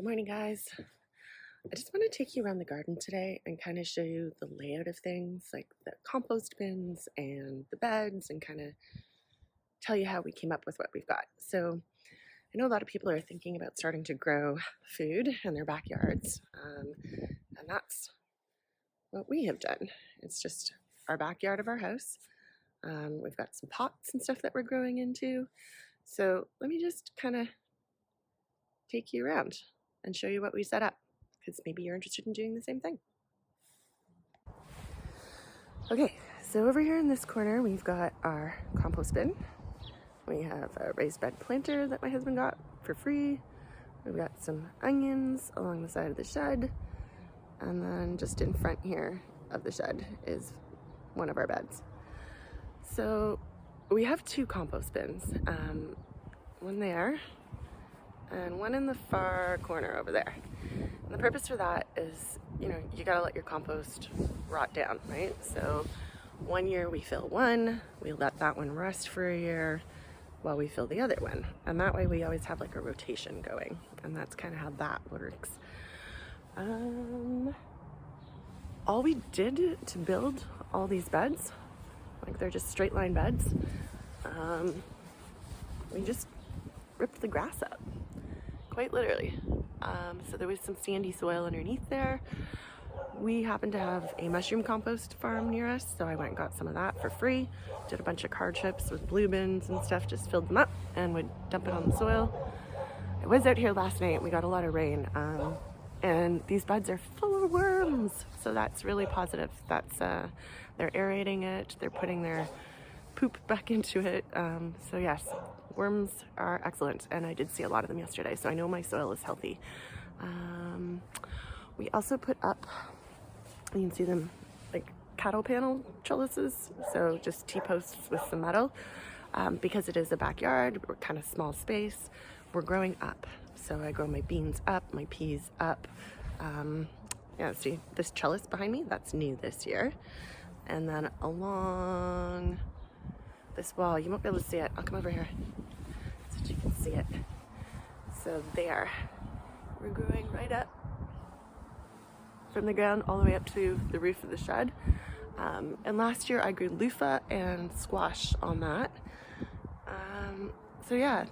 Good morning, guys. I just want to take you around the garden today and kind of show you the layout of things, like the compost bins and the beds, and kind of tell you how we came up with what we've got. So, I know a lot of people are thinking about starting to grow food in their backyards, and that's what we have done. It's just our backyard of our house. We've got some pots and stuff that we're growing into. So, let me just kind of take you around and show you what we set up, because maybe you're interested in doing the same thing. Okay, so over here in this corner, we've got our compost bin. We have a raised bed planter that my husband got for free. We've got some onions along the side of the shed. And then just in front here of the shed is one of our beds. So we have two compost bins, one there and one in the far corner over there. And the purpose for that is, you gotta let your compost rot down, right? So 1 year we fill one, we let that one rest for a year while we fill the other one. And that way we always have like a rotation going. And that's kind of how that works. All we did to build all these beds, like they're just straight line beds, we just ripped the grass up, quite literally. So there was some sandy soil underneath there. We happen to have a mushroom compost farm near us, so I went and got some of that for free. Did a bunch of car chips with blue bins and stuff, just filled them up and would dump it on the soil. I was out here last night, we got a lot of rain, and these beds are full of worms, so that's really positive. That's they're aerating it, they're putting their poop back into it. So yes, worms are excellent, and I did see a lot of them yesterday, so I know my soil is healthy. We also put up, you can see them, like cattle panel trellises, so just T-posts with some metal. Because it is a backyard, we're kind of small space, we're growing up. So I grow my beans up, my peas up. Yeah, see this trellis behind me? That's new this year. And then along this wall, you won't be able to see it. I'll come over here so that you can see it. So there, we're growing right up from the ground all the way up to the roof of the shed. And last year I grew loofah and squash on that. So yeah,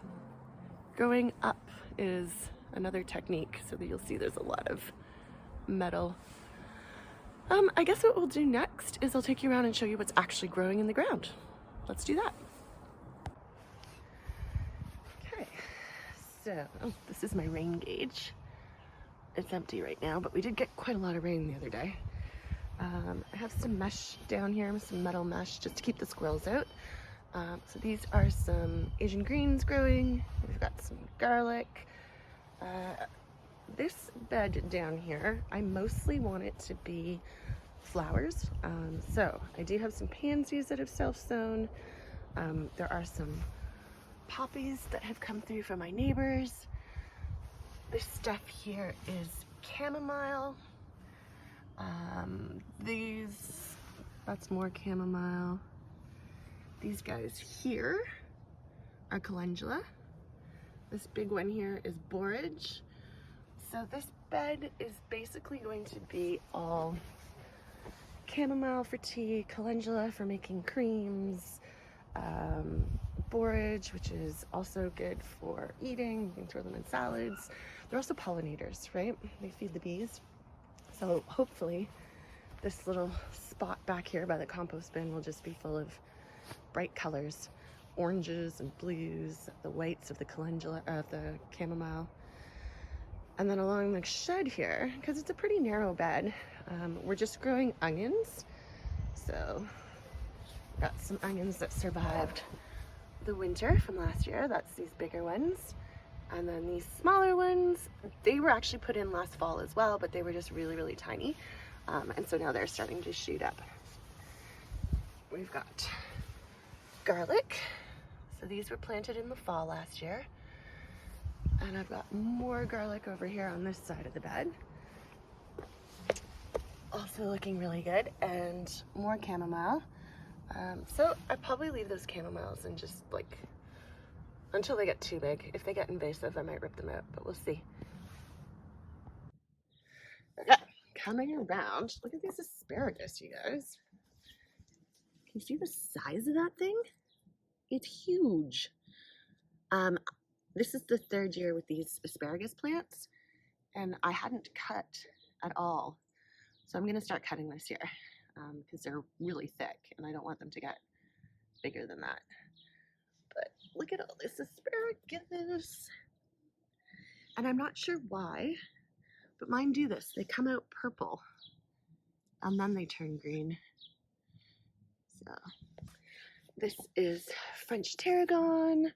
growing up is another technique, so that you'll see there's a lot of metal. I guess what we'll do next is I'll take you around and show you what's actually growing in the ground. Let's do that. Okay, so this is my rain gauge. It's empty right now, but we did get quite a lot of rain the other day. I have some mesh down here, some metal mesh, just to keep the squirrels out. So these are some Asian greens growing. We've got some garlic. This bed down here, I mostly want it to be flowers. So I do have some pansies that have self-sown. There are some poppies that have come through from my neighbors. This stuff here is chamomile. That's more chamomile. These guys here are calendula. This big one here is borage. So this bed is basically going to be all chamomile for tea, calendula for making creams, borage, which is also good for eating. You can throw them in salads. They're also pollinators, right? They feed the bees. So hopefully this little spot back here by the compost bin will just be full of bright colors, oranges and blues, the whites of the calendula, of the chamomile. And then along the shed here, because it's a pretty narrow bed, we're just growing onions. So got some onions that survived the winter from last year. That's these bigger ones. And then these smaller ones, they were actually put in last fall as well, but they were just really, really tiny. And so now they're starting to shoot up. We've got garlic. So these were planted in the fall last year. And I've got more garlic over here on this side of the bed. Also looking really good, and more chamomile. So I probably leave those chamomiles and just like until they get too big. If they get invasive, I might rip them out, but we'll see. Okay, coming around. Look at these asparagus, you guys. Can you see the size of that thing? It's huge. This is the third year with these asparagus plants, and I hadn't cut at all. So I'm gonna start cutting this year because they're really thick and I don't want them to get bigger than that. But look at all this asparagus. And I'm not sure why, but mine do this. They come out purple and then they turn green. So this is French tarragon.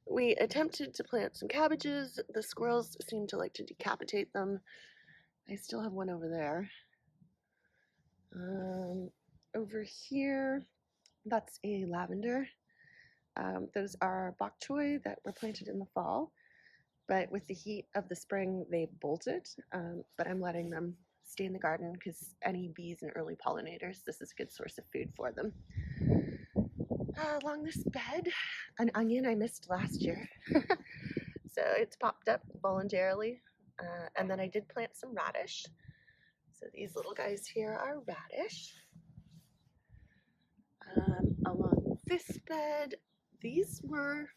We attempted to plant some cabbages. The squirrels seem to like to decapitate them. I still have one over there. Over here, that's a lavender. Those are bok choy that were planted in the fall, but with the heat of the spring, they bolted. But I'm letting them stay in the garden because any bees and early pollinators, this is a good source of food for them. Along this bed, an onion I missed last year. So it's popped up voluntarily. And then I did plant some radish. So these little guys here are radish. Along this bed, these were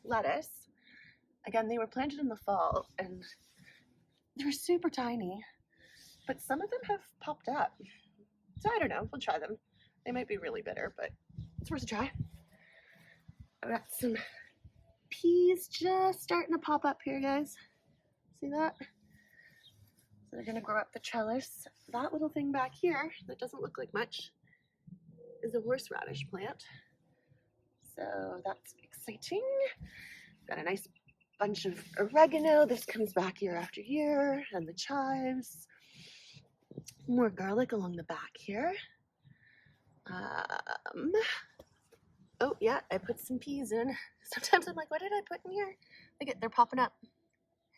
lettuce. Again, they were planted in the fall and they're super tiny, but some of them have popped up. So I don't know, we'll try them. They might be really bitter, but it's worth a try. I've got some peas just starting to pop up here, guys. See that? So they're gonna grow up the trellis. That little thing back here that doesn't look like much is a horseradish plant. So that's exciting. Got a nice bunch of oregano. This comes back year after year, and the chives. More garlic along the back here. Oh yeah, I put some peas in. Sometimes I'm like, what did I put in here? Look at, they're popping up.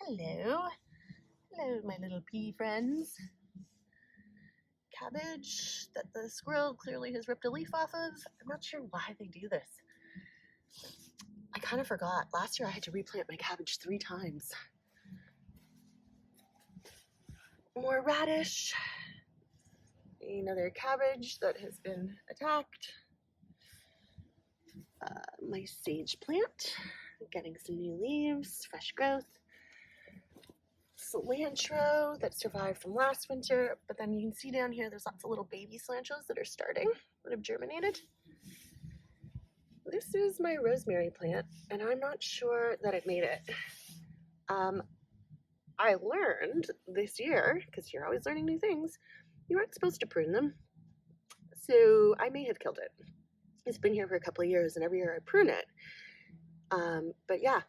Hello. Hello, my little pea friends. Cabbage that the squirrel clearly has ripped a leaf off of. I'm not sure why they do this. I kind of forgot. Last year I had to replant my cabbage 3 times. More radish. Another cabbage that has been attacked. My sage plant, getting some new leaves, fresh growth. Cilantro that survived from last winter, but then you can see down here there's lots of little baby cilantros that are starting, that have germinated. This is my rosemary plant, and I'm not sure that it made it. I learned this year, because you're always learning new things, you aren't supposed to prune them. So I may have killed it. It's been here for a couple of years, and every year I prune it. But yeah,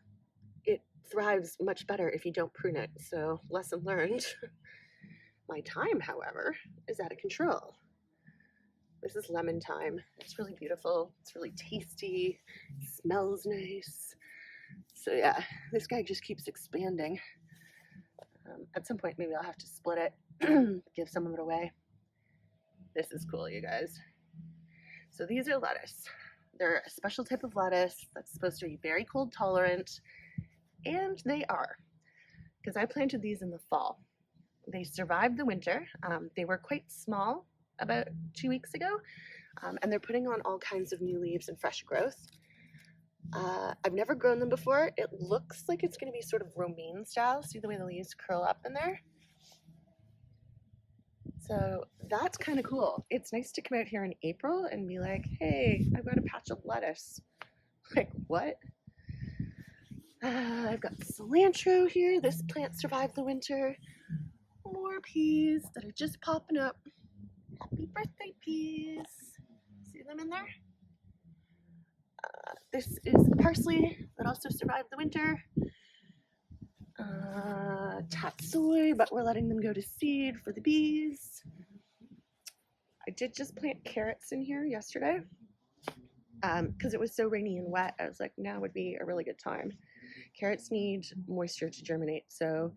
it thrives much better if you don't prune it. So lesson learned. My thyme, however, is out of control. This is lemon thyme. It's really beautiful. It's really tasty. It smells nice. So yeah, this guy just keeps expanding. At some point, maybe I'll have to split it, give some of it away. This is cool, you guys. So these are lettuce. They're a special type of lettuce that's supposed to be very cold tolerant, and they are, because I planted these in the fall. They survived the winter. They were quite small about 2 weeks ago, and they're putting on all kinds of new leaves and fresh growth. I've never grown them before. It looks like it's going to be sort of romaine style. See the way the leaves curl up in there? So that's kind of cool. It's nice to come out here in April and be like, hey, I've got a patch of lettuce. Like, what? I've got cilantro here. This plant survived the winter. More peas that are just popping up. Happy birthday, peas. See them in there? This is parsley that also survived the winter. Tatsoi, but we're letting them go to seed for the bees. I did just plant carrots in here yesterday because it was so rainy and wet. I was like, now would be a really good time. Carrots need moisture to germinate, so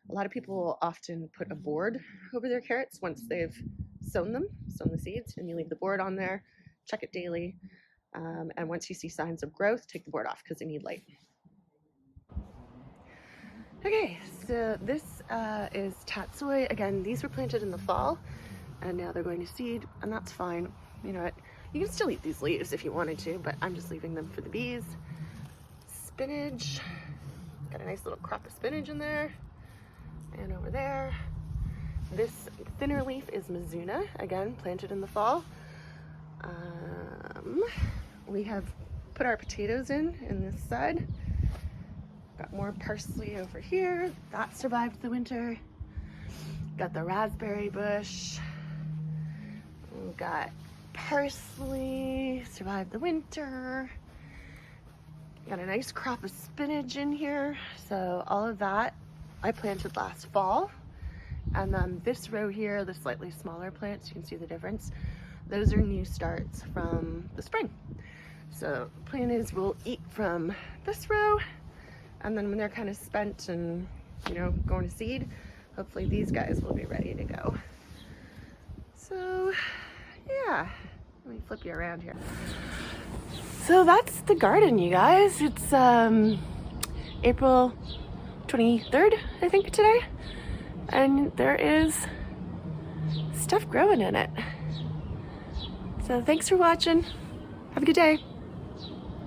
a lot of people will often put a board over their carrots once they've sown the seeds, and you leave the board on there, check it daily, and once you see signs of growth, take the board off because they need light. Okay, so this is tatsoi. Again, these were planted in the fall and now they're going to seed, and that's fine. You know what? You can still eat these leaves if you wanted to, but I'm just leaving them for the bees. Spinach. Got a nice little crop of spinach in there. And over there. This thinner leaf is Mizuna, again, planted in the fall. We have put our potatoes in this side. Got more parsley over here. That survived the winter. Got the raspberry bush. We've got parsley, survived the winter. Got a nice crop of spinach in here. So all of that I planted last fall. And then this row here, the slightly smaller plants, you can see the difference. Those are new starts from the spring. So the plan is we'll eat from this row, and then when they're kind of spent and, you know, going to seed, hopefully these guys will be ready to go. So yeah, let me flip you around here. So that's the garden, you guys. It's April 23rd, I think, today. And there is stuff growing in it. So thanks for watching. Have a good day.